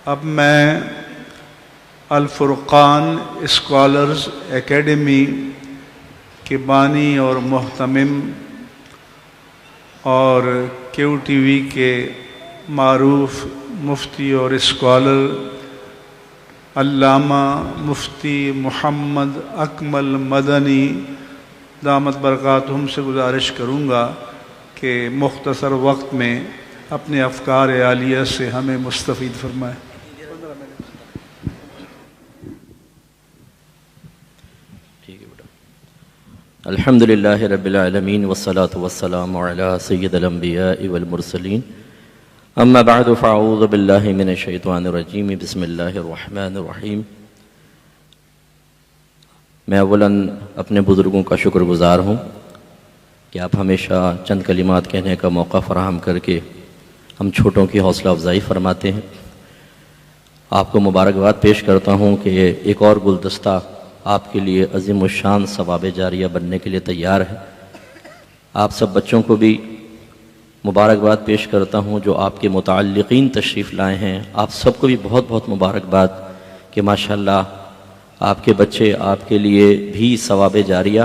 اب میں الفرقان اسکالرز اکیڈمی کے بانی اور محتمم اور کیو ٹی وی کے معروف مفتی اور اسکالر علامہ مفتی محمد اکمل مدنی دامت برکاتہم سے گزارش کروں گا کہ مختصر وقت میں اپنے افکار عالیہ سے ہمیں مستفید فرمائیں۔ الحمدللہ رب العالمین والصلاة والسلام علی سید الانبیاء والمرسلین اما بعد فاعوذ باللہ من الشیطان الرجیم بسم اللہ الرحمن الرحیم۔ میں اولاً اپنے بزرگوں کا شکر گزار ہوں کہ آپ ہمیشہ چند کلمات کہنے کا موقع فراہم کر کے ہم چھوٹوں کی حوصلہ افزائی فرماتے ہیں۔ آپ کو مبارکباد پیش کرتا ہوں کہ ایک اور گلدستہ آپ کے لیے عظیم الشان ثواب جاریہ بننے کے لیے تیار ہے۔ آپ سب بچوں کو بھی مبارکباد پیش کرتا ہوں جو آپ کے متعلقین تشریف لائے ہیں۔ آپ سب کو بھی بہت بہت مبارکباد کہ ماشاءاللہ آپ کے بچے آپ کے لیے بھی ثواب جاریہ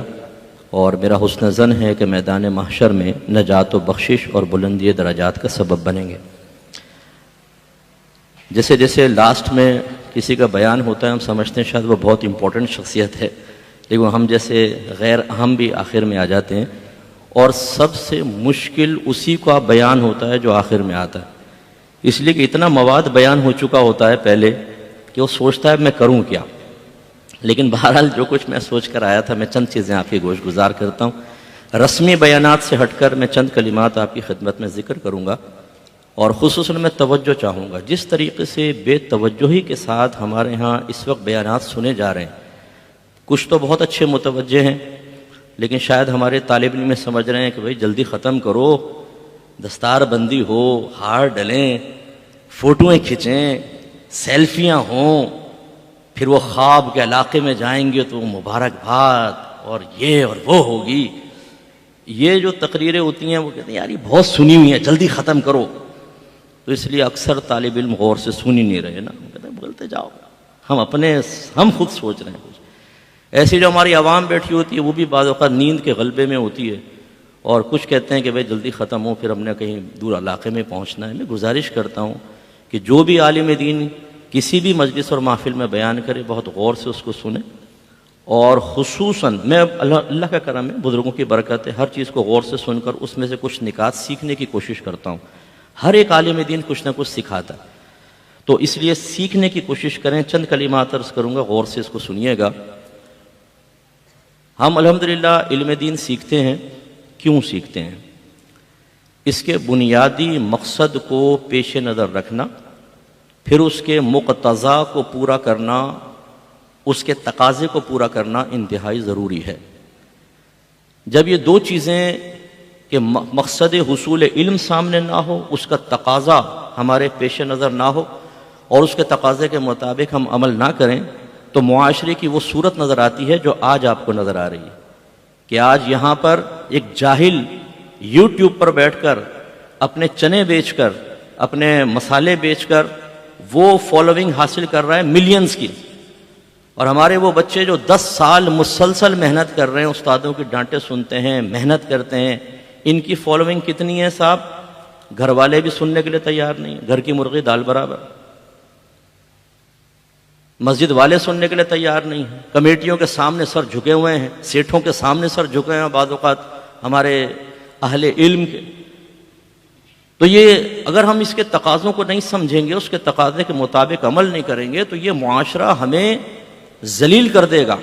اور میرا حسن ظن ہے کہ میدان محشر میں نجات و بخشش اور بلندی درجات کا سبب بنیں گے۔ جیسے جیسے لاسٹ میں کسی کا بیان ہوتا ہے ہم سمجھتے ہیں شاید وہ بہت امپورٹنٹ شخصیت ہے، لیکن ہم جیسے غیر اہم بھی آخر میں آ جاتے ہیں، اور سب سے مشکل اسی کا بیان ہوتا ہے جو آخر میں آتا ہے، اس لیے کہ اتنا مواد بیان ہو چکا ہوتا ہے پہلے کہ وہ سوچتا ہے میں کروں کیا۔ لیکن بہرحال جو کچھ میں سوچ کر آیا تھا میں چند چیزیں آپ کی گوش گزار کرتا ہوں۔ رسمی بیانات سے ہٹ کر میں چند کلمات آپ کی خدمت میں ذکر کروں گا، اور خصوصاً میں توجہ چاہوں گا۔ جس طریقے سے بے توجہی کے ساتھ ہمارے ہاں اس وقت بیانات سنے جا رہے ہیں، کچھ تو بہت اچھے متوجہ ہیں، لیکن شاید ہمارے طالب علم سمجھ رہے ہیں کہ بھئی جلدی ختم کرو، دستار بندی ہو، ہار ڈلیں، فوٹویں کھینچیں، سیلفیاں ہوں، پھر وہ خواب کے علاقے میں جائیں گے تو مبارکباد اور یہ اور وہ ہوگی۔ یہ جو تقریریں ہوتی ہیں وہ کہتے ہیں یار یہ بہت سنی ہوئی ہیں، جلدی ختم کرو۔ تو اس لیے اکثر طالب علم غور سے سن ہی نہیں رہے نا، کہتے ہیں بولتے جاؤ، ہم خود سوچ رہے ہیں کچھ۔ ایسی جو ہماری عوام بیٹھی ہوتی ہے وہ بھی بعض اوقات نیند کے غلبے میں ہوتی ہے، اور کچھ کہتے ہیں کہ بھائی جلدی ختم ہو، پھر ہم نے کہیں دور علاقے میں پہنچنا ہے۔ میں گزارش کرتا ہوں کہ جو بھی عالم دین کسی بھی مجلس اور محفل میں بیان کرے بہت غور سے اس کو سنیں، اور خصوصاً میں اللہ کا کرم ہے، بزرگوں کی برکت ہے، ہر چیز کو غور سے سن کر اس میں سے کچھ نکات سیکھنے کی کوشش کرتا ہوں۔ ہر ایک عالم دین کچھ نہ کچھ سکھاتا ہے، تو اس لیے سیکھنے کی کوشش کریں۔ چند کلمات عرض کروں گا، غور سے اس کو سنیے گا۔ ہم الحمدللہ علم دین سیکھتے ہیں، کیوں سیکھتے ہیں؟ اس کے بنیادی مقصد کو پیش نظر رکھنا، پھر اس کے مقتضا کو پورا کرنا، اس کے تقاضے کو پورا کرنا انتہائی ضروری ہے۔ جب یہ دو چیزیں کہ مقصد حصول علم سامنے نہ ہو، اس کا تقاضا ہمارے پیش نظر نہ ہو، اور اس کے تقاضے کے مطابق ہم عمل نہ کریں، تو معاشرے کی وہ صورت نظر آتی ہے جو آج آپ کو نظر آ رہی ہے کہ آج یہاں پر ایک جاہل یوٹیوب پر بیٹھ کر اپنے چنے بیچ کر، اپنے مسالے بیچ کر وہ فالوئنگ حاصل کر رہا ہے ملینز کی، اور ہمارے وہ بچے جو 10 سال مسلسل محنت کر رہے ہیں، استادوں کی ڈانٹیں سنتے ہیں، محنت کرتے ہیں، ان کی فالوئنگ کتنی ہے صاحب؟ گھر والے بھی سننے کے لیے تیار نہیں، گھر کی مرغی دال برابر۔ مسجد والے سننے کے لیے تیار نہیں ہیں، کمیٹیوں کے سامنے سر جھکے ہوئے ہیں، سیٹھوں کے سامنے سر جھکے ہیں، بعض اوقات ہمارے اہل علم کے۔ تو یہ اگر ہم اس کے تقاضوں کو نہیں سمجھیں گے، اس کے تقاضے کے مطابق عمل نہیں کریں گے، تو یہ معاشرہ ہمیں ذلیل کر دے گا۔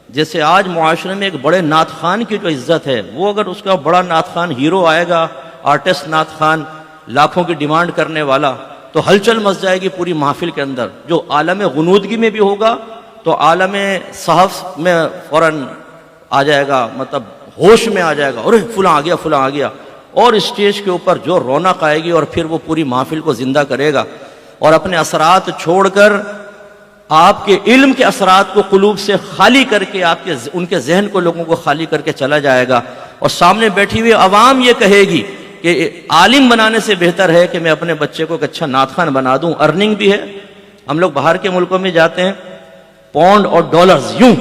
جیسے آج معاشرے میں ایک بڑے نعت خان کی جو عزت ہے، وہ اگر اس کا بڑا نعت خان ہیرو آئے گا، آرٹسٹ نعت خان، لاکھوں کی ڈیمانڈ کرنے والا، تو ہلچل مچ جائے گی پوری محفل کے اندر۔ جو عالم غنودگی میں بھی ہوگا تو عالم صحف میں فوراً آ جائے گا، مطلب ہوش میں آ جائے گا، ارے فلاں آ گیا، فلاں آ گیا، اور اسٹیج کے اوپر جو رونق آئے گی، اور پھر وہ پوری محفل کو زندہ کرے گا، اور اپنے اثرات چھوڑ کر آپ کے علم کے اثرات کو قلوب سے خالی کر کے ان کے ذہن کو لوگوں کو خالی کر کے چلا جائے گا، اور سامنے بیٹھی ہوئی عوام یہ کہے گی کہ عالم بنانے سے بہتر ہے کہ میں اپنے بچے کو ایک اچھا نعت خوان بنا دوں، ارننگ بھی ہے ہم لوگ باہر کے ملکوں میں جاتے ہیں، پاؤنڈ اور ڈالرز یوں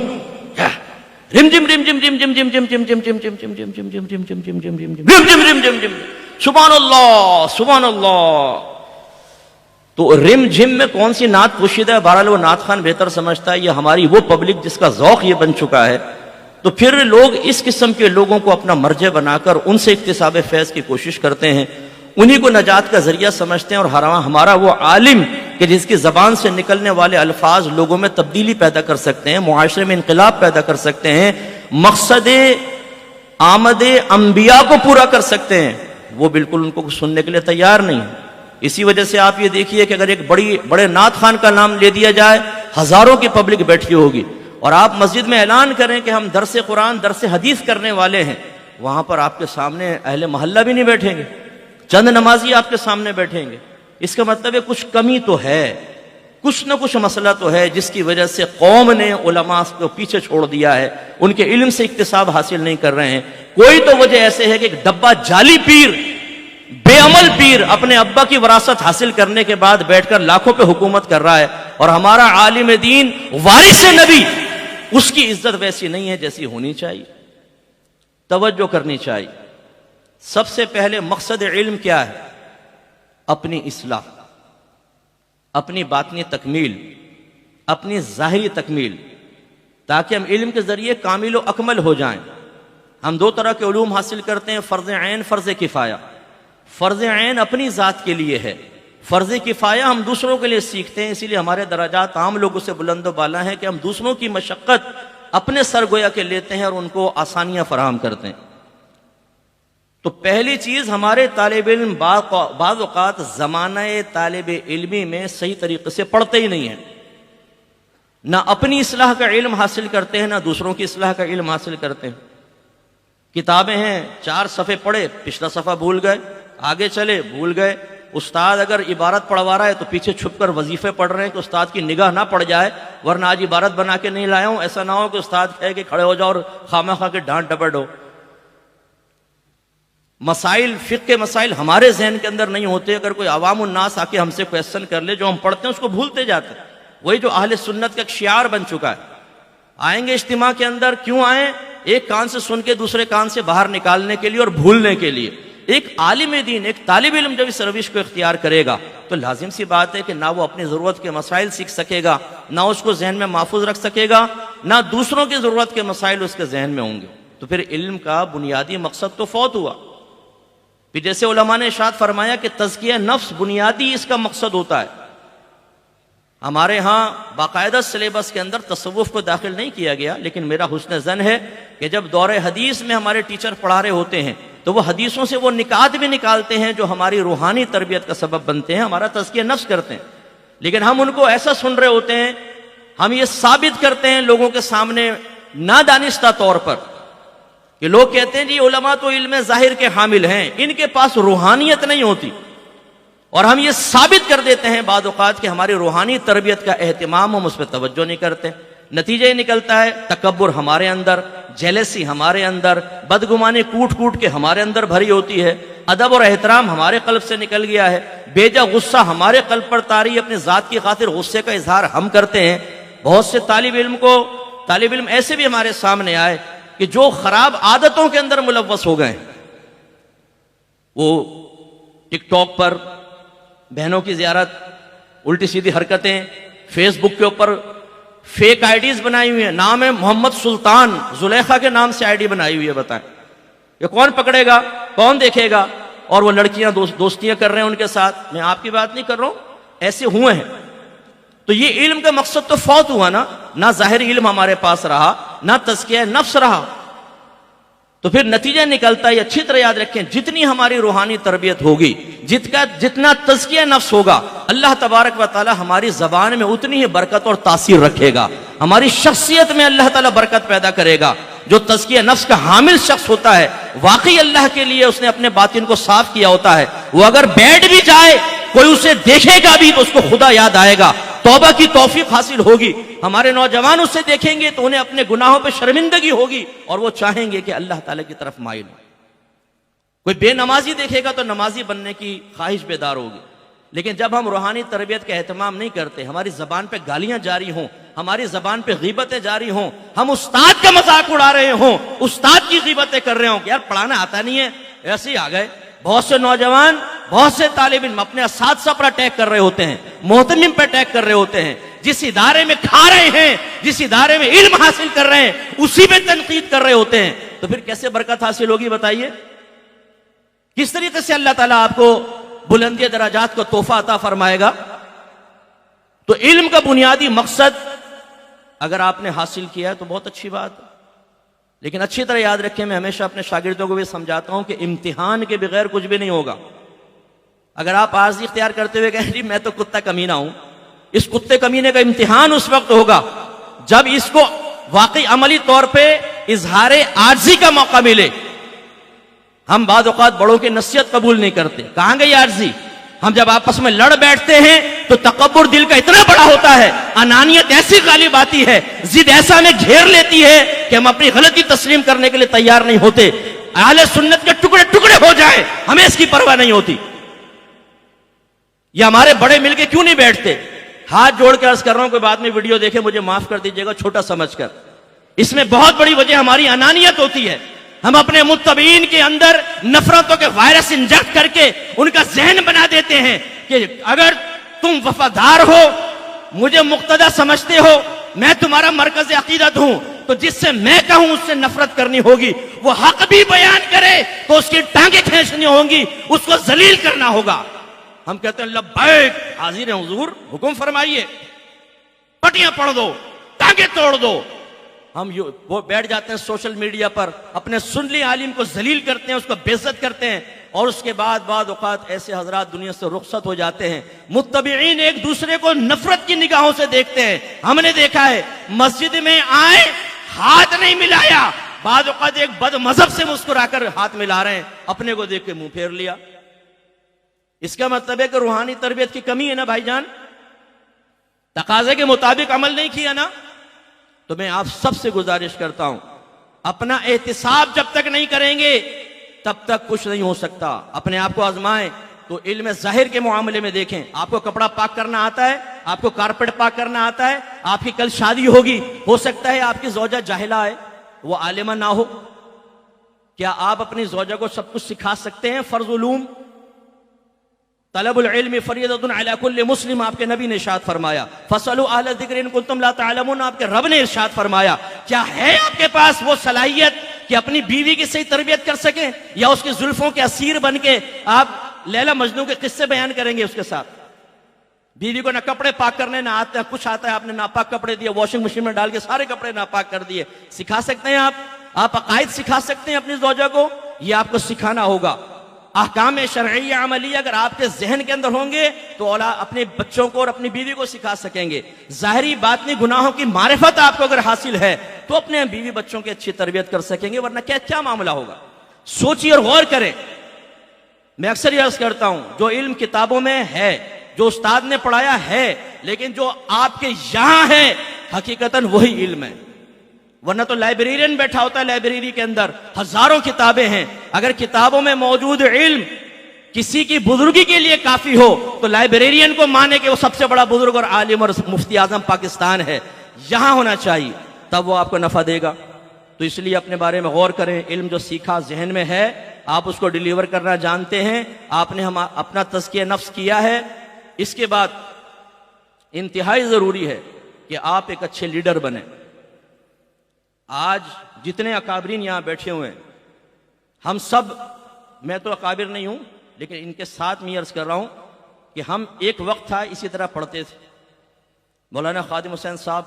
رم جم رم جم رم جم جم جم جم جم جم جم جم جم جم جم جم جم جم جم جم رم جم رم جم جم سبحان اللہ سبحان اللہ. تو رم جھم میں کون سی نعت پوشیدہ ہے؟ بہرحال وہ نعت خان بہتر سمجھتا ہے. یہ ہماری وہ پبلک جس کا ذوق یہ بن چکا ہے. تو پھر لوگ اس قسم کے لوگوں کو اپنا مرجع بنا کر ان سے اکتساب فیض کی کوشش کرتے ہیں، انہی کو نجات کا ذریعہ سمجھتے ہیں. اور ہمارا وہ عالم کہ جس کی زبان سے نکلنے والے الفاظ لوگوں میں تبدیلی پیدا کر سکتے ہیں، معاشرے میں انقلاب پیدا کر سکتے ہیں، مقصد آمد انبیاء کو پورا کر سکتے ہیں، وہ بالکل ان کو سننے کے لیے تیار نہیں ہے. اسی وجہ سے آپ یہ دیکھیے کہ اگر ایک بڑے نعت خان کا نام لے دیا جائے، ہزاروں کی پبلک بیٹھی ہوگی، اور آپ مسجد میں اعلان کریں کہ ہم درس قرآن درس حدیث کرنے والے ہیں، وہاں پر آپ کے سامنے اہل محلہ بھی نہیں بیٹھیں گے، چند نمازی آپ کے سامنے بیٹھیں گے. اس کا مطلب ہے کچھ کمی تو ہے، کچھ نہ کچھ مسئلہ تو ہے جس کی وجہ سے قوم نے علماء کو پیچھے چھوڑ دیا ہے، ان کے علم سے اکتساب حاصل نہیں کر رہے ہیں. کوئی تو وجہ ایسے ہے کہ ایک ڈبہ جعلی پیر، بے عمل پیر اپنے ابا کی وراثت حاصل کرنے کے بعد بیٹھ کر لاکھوں پہ حکومت کر رہا ہے، اور ہمارا عالم دین وارث نبی، اس کی عزت ویسی نہیں ہے جیسی ہونی چاہیے. توجہ کرنی چاہیے. سب سے پہلے مقصد علم کیا ہے؟ اپنی اصلاح، اپنی باطنی تکمیل، اپنی ظاہری تکمیل، تاکہ ہم علم کے ذریعے کامل و اکمل ہو جائیں. ہم دو طرح کے علوم حاصل کرتے ہیں، فرض عین، فرض کفایہ. فرض عین اپنی ذات کے لیے ہے، فرض کفایہ ہم دوسروں کے لیے سیکھتے ہیں. اسی لیے ہمارے درجات عام لوگوں سے بلند و بالا ہیں کہ ہم دوسروں کی مشقت اپنے سر گویا کے لیتے ہیں اور ان کو آسانیاں فراہم کرتے ہیں. تو پہلی چیز، ہمارے طالب علم بعض اوقات زمانہ طالب علمی میں صحیح طریقے سے پڑھتے ہی نہیں ہیں، نہ اپنی اصلاح کا علم حاصل کرتے ہیں، نہ دوسروں کی اصلاح کا علم حاصل کرتے ہیں. کتابیں ہیں، 4 صفحے پڑھے، پچھلا صفحہ بھول گئے، آگے چلے بھول گئے. استاد اگر عبارت پڑھوا رہا ہے تو پیچھے چھپ کر وظیفے پڑھ رہے ہیں کہ استاد کی نگاہ نہ پڑ جائے، ورنہ آج عبارت بنا کے نہیں لایا ہوں. ایسا نہ ہو کہ استاد کہے کہ کھڑے ہو جاؤ اور خامہ خواہ کے ڈانٹ ڈپٹ ہو. مسائل، فقہ کے مسائل ہمارے ذہن کے اندر نہیں ہوتے. اگر کوئی عوام الناس آ کے ہم سے کویسچن کر لے، جو ہم پڑھتے ہیں اس کو بھولتے جاتے ہیں. وہی جو اہل سنت کا ایک شعار بن چکا ہے. آئیں گے اجتماع کے اندر، کیوں آئیں؟ ایک کان سے سن کے دوسرے کان سے باہر نکالنے کے لیے اور بھولنے کے لیے. ایک عالم دین، ایک طالب علم جب اس روش کو اختیار کرے گا تو لازم سی بات ہے کہ نہ وہ اپنی ضرورت کے مسائل سیکھ سکے گا، نہ اس کو ذہن میں محفوظ رکھ سکے گا، نہ دوسروں کی ضرورت کے مسائل اس کے ذہن میں ہوں گے. تو پھر علم کا بنیادی مقصد تو فوت ہوا. پھر جیسے علماء نے ارشاد فرمایا کہ تزکیہ نفس بنیادی اس کا مقصد ہوتا ہے. ہمارے ہاں باقاعدہ سلیبس کے اندر تصوف کو داخل نہیں کیا گیا، لیکن میرا حسن ظن ہے کہ جب دور حدیث میں ہمارے ٹیچر پڑھا رہے ہوتے ہیں تو وہ حدیثوں سے وہ نکات بھی نکالتے ہیں جو ہماری روحانی تربیت کا سبب بنتے ہیں، ہمارا تزکیہ نفس کرتے ہیں. لیکن ہم ان کو ایسا سن رہے ہوتے ہیں، ہم یہ ثابت کرتے ہیں لوگوں کے سامنے نادانستہ طور پر کہ لوگ کہتے ہیں جی علماء تو علم ظاہر کے حامل ہیں، ان کے پاس روحانیت نہیں ہوتی. اور ہم یہ ثابت کر دیتے ہیں بعض اوقات کہ ہماری روحانی تربیت کا اہتمام ہم اس پہ توجہ نہیں کرتے. نتیجہ یہ نکلتا ہے تکبر ہمارے اندر، جیلسی ہمارے اندر، بدگمانی کوٹ کوٹ کے ہمارے اندر بھری ہوتی ہے، ادب اور احترام ہمارے قلب سے نکل گیا ہے، بیجا غصہ ہمارے قلب پر طاری، اپنی ذات کی خاطر غصے کا اظہار ہم کرتے ہیں. بہت سے طالب علم ایسے بھی ہمارے سامنے آئے کہ جو خراب عادتوں کے اندر ملوث ہو گئے. وہ ٹک ٹاک پر بہنوں کی زیارت، الٹی سیدھی حرکتیں، فیس بک کے اوپر فیک آئی ڈیز بنائی ہوئی ہیں، نام ہے محمد سلطان، زلیخا کے نام سے آئی ڈی بنائی ہوئی ہے. بتائیں یہ کون پکڑے گا، کون دیکھے گا؟ اور وہ لڑکیاں دوستیاں کر رہے ہیں ان کے ساتھ. میں آپ کی بات نہیں کر رہا ہوں، ایسے ہوئے ہیں. تو یہ علم کا مقصد تو فوت ہوا نا، نہ ظاہری علم ہمارے پاس رہا، نہ تزکیہ نفس رہا. تو پھر نتیجہ نکلتا ہے، اچھی طرح یاد رکھیں، جتنی ہماری روحانی تربیت ہوگی، جتنا تزکیہ نفس ہوگا، اللہ تبارک و تعالی ہماری زبان میں اتنی ہی برکت اور تاثیر رکھے گا. ہماری شخصیت میں اللہ تعالی برکت پیدا کرے گا. جو تزکیہ نفس کا حامل شخص ہوتا ہے، واقعی اللہ کے لیے اس نے اپنے باطن کو صاف کیا ہوتا ہے. وہ اگر بیٹھ بھی جائے، کوئی اسے دیکھے گا بھی تو اس کو خدا یاد آئے گا، توبہ کی توفیق حاصل ہوگی. ہمارے نوجوان اسے دیکھیں گے تو انہیں اپنے گناہوں پہ شرمندگی ہوگی اور وہ چاہیں گے کہ اللہ تعالیٰ کی طرف مائل ہو. کوئی بے نمازی دیکھے گا تو نمازی بننے کی خواہش بیدار ہوگی. لیکن جب ہم روحانی تربیت کا اہتمام نہیں کرتے، ہماری زبان پہ گالیاں جاری ہوں، ہماری زبان پہ غیبتیں جاری ہوں، ہم استاد کا مذاق اڑا رہے ہوں، استاد کی غیبتیں کر رہے ہوں کہ یار پڑھانا آتا نہیں ہے، ایسے ہی آ گئے. بہت سے نوجوان، بہت سے طالب علم اپنے اساتذہ پر اٹیک کر رہے ہوتے ہیں، محتمم پہ اٹیک کر رہے ہوتے ہیں. جس ادارے میں کھا رہے ہیں، جس ادارے میں علم حاصل کر رہے ہیں، اسی میں تنقید کر رہے ہوتے ہیں. تو پھر کیسے برکت حاصل ہوگی بتائیے؟ کس طریقے سے اللہ تعالیٰ آپ کو بلندی درجات کو تحفہ عطا فرمائے گا؟ تو علم کا بنیادی مقصد اگر آپ نے حاصل کیا ہے تو بہت اچھی بات ہے، لیکن اچھی طرح یاد رکھیں، میں ہمیشہ اپنے شاگردوں کو بھی سمجھاتا ہوں کہ امتحان کے بغیر کچھ بھی نہیں ہوگا. اگر آپ عارضی اختیار کرتے ہوئے کہیں جی میں تو کتا کمینہ ہوں، اس کتے کمینے کا امتحان اس وقت ہوگا جب اس کو واقعی عملی طور پہ اظہار عاجزی کا موقع ملے. ہم بعض اوقات بڑوں کی نصیحت قبول نہیں کرتے، کہاں گئی عاجزی؟ ہم جب آپس میں لڑ بیٹھتے ہیں تو تکبر دل کا اتنا بڑا ہوتا ہے، انانیت ایسی غالب آتی ہے، ضد ایسا ہمیں گھیر لیتی ہے کہ ہم اپنی غلطی تسلیم کرنے کے لیے تیار نہیں ہوتے. اہل سنت کے ٹکڑے ٹکڑے ہو جائیں، ہمیں اس کی پرواہ نہیں ہوتی. یہ ہمارے بڑے مل کے کیوں نہیں بیٹھتے؟ ہاتھ جوڑ کے عرض کر رہا ہوں، کوئی بعد میں ویڈیو دیکھے مجھے معاف کر دیجیے گا چھوٹا سمجھ کر. اس میں بہت بڑی وجہ ہماری انانیت ہوتی ہے. ہم اپنے متبعین کے اندر نفرتوں کے وائرس انجیکٹ کر کے ان کا ذہن بنا دیتے ہیں کہ اگر تم وفادار ہو، مجھے مقتدی سمجھتے ہو، میں تمہارا مرکز عقیدت ہوں، تو جس سے میں کہوں اس سے نفرت کرنی ہوگی. وہ حق بھی بیان کرے تو اس کی ٹانگیں کھینچنی ہوں گی، اس کو ذلیل کرنا ہوگا. ہم کہتے ہیں لبیک، حاضر ہیں حضور، حکم فرمائیے، پٹیاں پڑھ دو، ٹانگیں توڑ دو. ہم وہ بیٹھ جاتے ہیں سوشل میڈیا پر، اپنے سنلی عالم کو ذلیل کرتے ہیں، اس کو بے عزت کرتے ہیں، اور اس کے بعد اوقات ایسے حضرات دنیا سے رخصت ہو جاتے ہیں. متبعین ایک دوسرے کو نفرت کی نگاہوں سے دیکھتے ہیں. ہم نے دیکھا ہے مسجد میں آئے ہاتھ نہیں ملایا، بعض اوقات ایک بد مذہب سے مسکرا کر ہاتھ ملا رہے ہیں، اپنے کو دیکھ کے منہ پھیر لیا. اس کا مطلب ہے کہ روحانی تربیت کی کمی ہے نا بھائی جان، تقاضے کے مطابق عمل نہیں کیا نا. تو میں آپ سب سے گزارش کرتا ہوں، اپنا احتساب جب تک نہیں کریں گے تب تک کچھ نہیں ہو سکتا. اپنے آپ کو آزمائیں تو علم ظاہر کے معاملے میں دیکھیں. آپ کو کپڑا پاک کرنا آتا ہے، آپ کو کارپیٹ پاک کرنا آتا ہے، آپ کی کل شادی ہوگی، ہو سکتا ہے آپ کی زوجہ جاہلہ ہے، وہ عالمہ نہ ہو. کیا آپ اپنی زوجہ کو سب کچھ سکھا سکتے ہیں؟ فرض علوم، طلب العلم فریضۃ علی کل مسلم، آپ کے نبی نے ارشاد فرمایا. فاسألوا اہل الذکر ان کنتم لا تعلمون، آپ کے رب نے ارشاد فرمایا. کیا ہے آپ کے پاس وہ صلاحیت کہ اپنی بیوی کی صحیح تربیت کر سکیں، یا اس کی زلفوں کے اسیر بن کے آپ لیلا مجنوں کے قصے بیان کریں گے اس کے ساتھ؟ بیوی کو نہ کپڑے پاک کرنے نہ آتا ہے، کچھ آتا ہے، آپ نے ناپاک کپڑے دیے، واشنگ مشین میں ڈال کے سارے کپڑے ناپاک کر دیے. سکھا سکتے ہیں آپ عقائد سکھا سکتے ہیں اپنی زوجہ کو؟ یہ آپ کو سکھانا ہوگا. احکام شرعیہ عملیہ اگر آپ کے ذہن کے اندر ہوں گے تو اپنے بچوں کو اور اپنی بیوی کو سکھا سکیں گے. ظاہری باطنی گناہوں کی معرفت آپ کو اگر حاصل ہے تو اپنے بیوی بچوں کی اچھی تربیت کر سکیں گے، ورنہ کیا معاملہ ہوگا؟ سوچیے اور غور کریں. میں اکثر یہ عرض کرتا ہوں، جو علم کتابوں میں ہے، جو استاد نے پڑھایا ہے، لیکن جو آپ کے یہاں ہے حقیقتاً وہی علم ہے. ورنہ تو لائبریرین بیٹھا ہوتا ہے لائبریری کے اندر، ہزاروں کتابیں ہیں. اگر کتابوں میں موجود علم کسی کی بزرگی کے لیے کافی ہو تو لائبریرین کو مانے کہ وہ سب سے بڑا بزرگ اور عالم اور مفتی اعظم پاکستان ہے، یہاں ہونا چاہیے، تب وہ آپ کو نفع دے گا. تو اس لیے اپنے بارے میں غور کریں. علم جو سیکھا ذہن میں ہے، آپ اس کو ڈیلیور کرنا جانتے ہیں، آپ نے اپنا تزکیہ نفس کیا ہے. اس کے بعد انتہائی ضروری ہے کہ آپ ایک اچھے لیڈر بنیں. آج جتنے اکابرین یہاں بیٹھے ہوئے ہیں، ہم سب، میں تو اکابر نہیں ہوں لیکن ان کے ساتھ میں عرض کر رہا ہوں کہ ہم ایک وقت تھا اسی طرح پڑھتے تھے. مولانا خادم حسین صاحب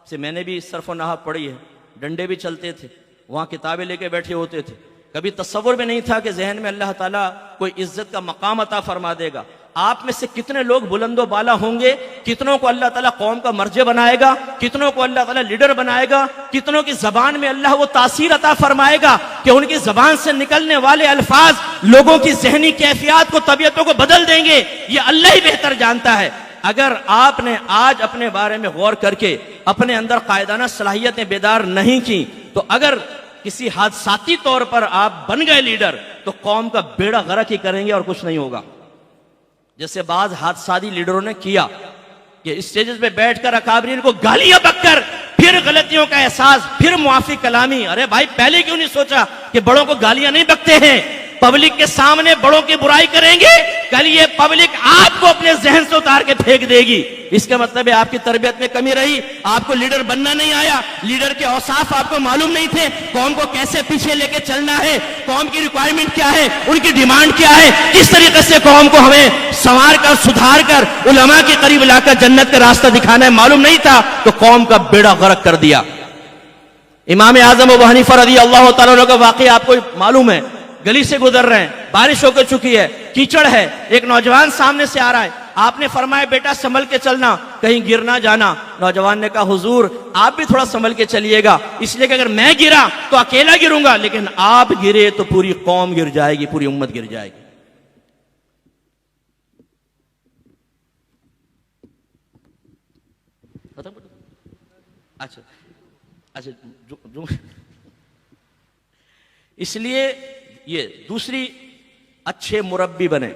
سے میں نے بھی صرف و نحو پڑھی ہے، ڈنڈے بھی چلتے تھے، وہاں کتابیں لے کے بیٹھے ہوتے تھے. کبھی تصور میں نہیں تھا کہ ذہن میں اللہ تعالیٰ کوئی عزت کا مقام عطا فرما دے گا. آپ میں سے کتنے لوگ بلند و بالا ہوں گے، کتنوں کو اللہ تعالیٰ قوم کا مرجع بنائے گا، کتنوں کو اللہ تعالیٰ لیڈر بنائے گا، کتنوں کی زبان میں اللہ وہ تاثیر عطا فرمائے گا کہ ان کی زبان سے نکلنے والے الفاظ لوگوں کی ذہنی کیفیات کو، طبیعتوں کو بدل دیں گے. یہ اللہ ہی بہتر جانتا ہے. اگر آپ نے آج اپنے بارے میں غور کر کے اپنے اندر قائدانہ صلاحیتیں بیدار نہیں کی تو اگر کسی حادثاتی طور پر آپ بن گئے لیڈر تو قوم کا بیڑا غرق ہی کریں گے اور کچھ نہیں ہوگا. جیسے بعض حادثاتی لیڈروں نے کیا کہ اسٹیجز پہ بیٹھ کر اکابرین کو گالیاں بک کر پھر غلطیوں کا احساس، پھر معافی کلامی. ارے بھائی پہلے کیوں نہیں سوچا کہ بڑوں کو گالیاں نہیں بکتے ہیں؟ پبلک کے سامنے بڑوں کی برائی کریں گے، کل یہ پبلک آپ کو اپنے ذہن سے اتار کے پھینک دے گی. اس کا مطلب ہے آپ کی تربیت میں کمی رہی، آپ کو لیڈر بننا نہیں آیا، لیڈر کے اوصاف آپ کو معلوم نہیں تھے، قوم کو کیسے پیچھے لے کے چلنا ہے، قوم کی ریکوائرمنٹ کیا ہے، ان کی ڈیمانڈ کیا ہے، کس طریقے سے قوم کو ہمیں سنوار کر سدھار کر علماء کے قریب لا کر جنت کا راستہ دکھانا ہے، معلوم نہیں تھا تو قوم کا بیڑا غرق کر دیا. امام اعظم ابو حنیفہ رضی اللہ تعالیٰ عنہ کا واقعہ آپ کو معلوم ہے. گلی سے گزر رہے ہیں، بارش ہو کے چکی ہے، کیچڑ ہے، ایک نوجوان سامنے سے آ رہا ہے. آپ نے فرمایا بیٹا سنبھل کے چلنا، کہیں گر نہ جانا. نوجوان نے کہا حضور آپ بھی تھوڑا سنبھل کے چلیے گا، اس لیے کہ اگر میں گرا تو اکیلا گروں گا، لیکن آپ گرے تو پوری قوم گر جائے گی، پوری امت گر جائے گی. اچھا اس لیے یہ دوسری اچھے مربی بنے.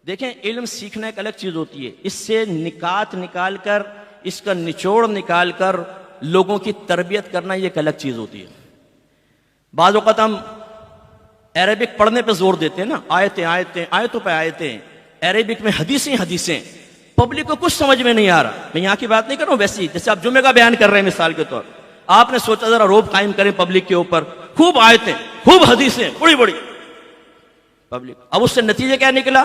دیکھیں علم سیکھنا ایک الگ چیز ہوتی ہے، اس سے نکات نکال کر، اس کا نچوڑ نکال کر لوگوں کی تربیت کرنا یہ ایک الگ چیز ہوتی ہے. بعض اوقات ہم عربک پڑھنے پہ زور دیتے ہیں نا، آیتوں پہ آیتیں، عربک میں حدیثیں، پبلک کو کچھ سمجھ میں نہیں آ رہا. میں یہاں کی بات نہیں کر رہا ہوں، ویسی جیسے آپ جمعے کا بیان کر رہے ہیں مثال کے طور، آپ نے سوچا ذرا روب قائم کریں پبلک کے اوپر، خوب آیتیں، خوب حدیثیں، بڑی پبلک. اب اس سے نتیجہ کیا نکلا؟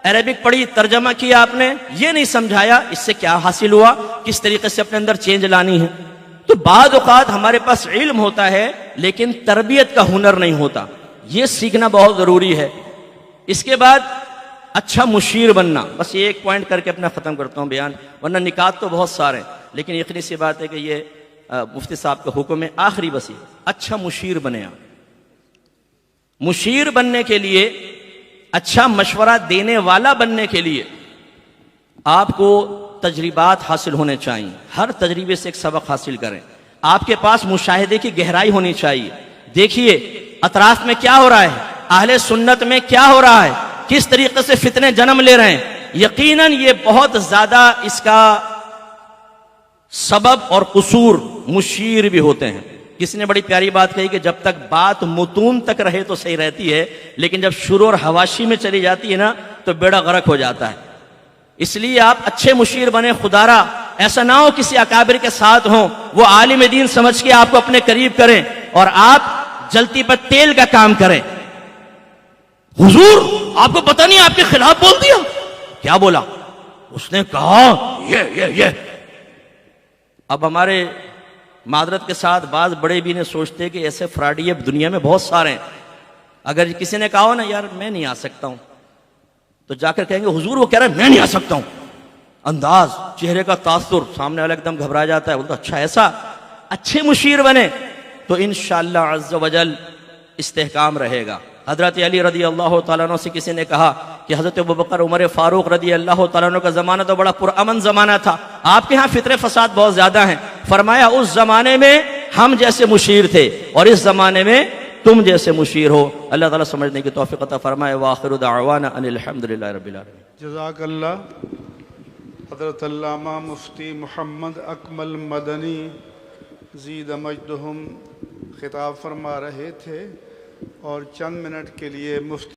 عربک پڑھی، ترجمہ کیا آپ نے، یہ نہیں سمجھایا اس سے کیا حاصل ہوا، کس طریقے سے اپنے اندر چینج لانی ہے. تو بعض اوقات ہمارے پاس علم ہوتا ہے لیکن تربیت کا ہنر نہیں ہوتا، یہ سیکھنا بہت ضروری ہے. اس کے بعد اچھا مشیر بننا. بس یہ ایک پوائنٹ کر کے اپنا ختم کرتا ہوں بیان، ورنہ نکات تو بہت سارے ہیں، لیکن یقینی سی بات ہے کہ یہ مفتی صاحب کا حکم ہے آخری. بس یہ اچھا مشیر بنے. آپ مشیر بننے کے لیے، اچھا مشورہ دینے والا بننے کے لیے آپ کو تجربات حاصل ہونے چاہیے. ہر تجربے سے ایک سبق حاصل کریں. آپ کے پاس مشاہدے کی گہرائی ہونی چاہیے. دیکھیے اطراف میں کیا ہو رہا ہے، اہل سنت میں کیا ہو رہا ہے، کس طریقے سے فتنے جنم لے رہے ہیں. یقیناً یہ بہت زیادہ اس کا سبب اور قصور مشیر بھی ہوتے ہیں. کسی نے بڑی پیاری بات کہی کہ جب تک بات متون تک رہے تو صحیح رہتی ہے، لیکن جب شروع اور حواشی میں چلی جاتی ہے نا تو بیڑا غرق ہو جاتا ہے. اس لیے آپ اچھے مشیر بنے. خدارا ایسا نہ ہو کسی اکابر کے ساتھ ہوں، وہ عالم دین سمجھ کے آپ کو اپنے قریب کریں اور آپ جلتی پر تیل کا کام کریں. حضور آپ کو پتہ نہیں آپ کے خلاف بول دیا. کیا بولا؟ اس نے کہا یہ. اب ہمارے معذرت کے ساتھ بعض بڑے بھی نے سوچتے کہ ایسے فراڈی اب دنیا میں بہت سارے ہیں. اگر کسی نے کہا ہو نا یار میں نہیں آ سکتا ہوں، تو جا کر کہیں گے حضور وہ کہہ رہا ہے میں نہیں آ سکتا ہوں. انداز، چہرے کا تاثر، سامنے والا ایک دم گھبرا جاتا ہے. بولتا اچھا ایسا. اچھے مشیر بنے تو انشاءاللہ عز و جل استحکام رہے گا. حضرت علی رضی اللہ تعالیٰ عنہ سے کسی نے کہا کہ حضرت ابوبکر عمر فاروق رضی اللہ تعالیٰ عنہ کا زمانہ تو بڑا پرامن زمانہ تھا، آپ کے ہاں فتنے فساد بہت زیادہ ہیں. فرمایا اس زمانے میں ہم جیسے مشیر تھے اور اس زمانے میں تم جیسے مشیر ہو. اللہ تعالیٰ سمجھنے کی توفیق عطا فرمائے. وآخر دعوانا ان الحمدللہ رب العالمین. جزاک اللہ. حضرت علامہ مفتی محمد اکمل مدنی زید مجدہم خطاب فرما رہے تھے اور چند منٹ کے لیے مفتی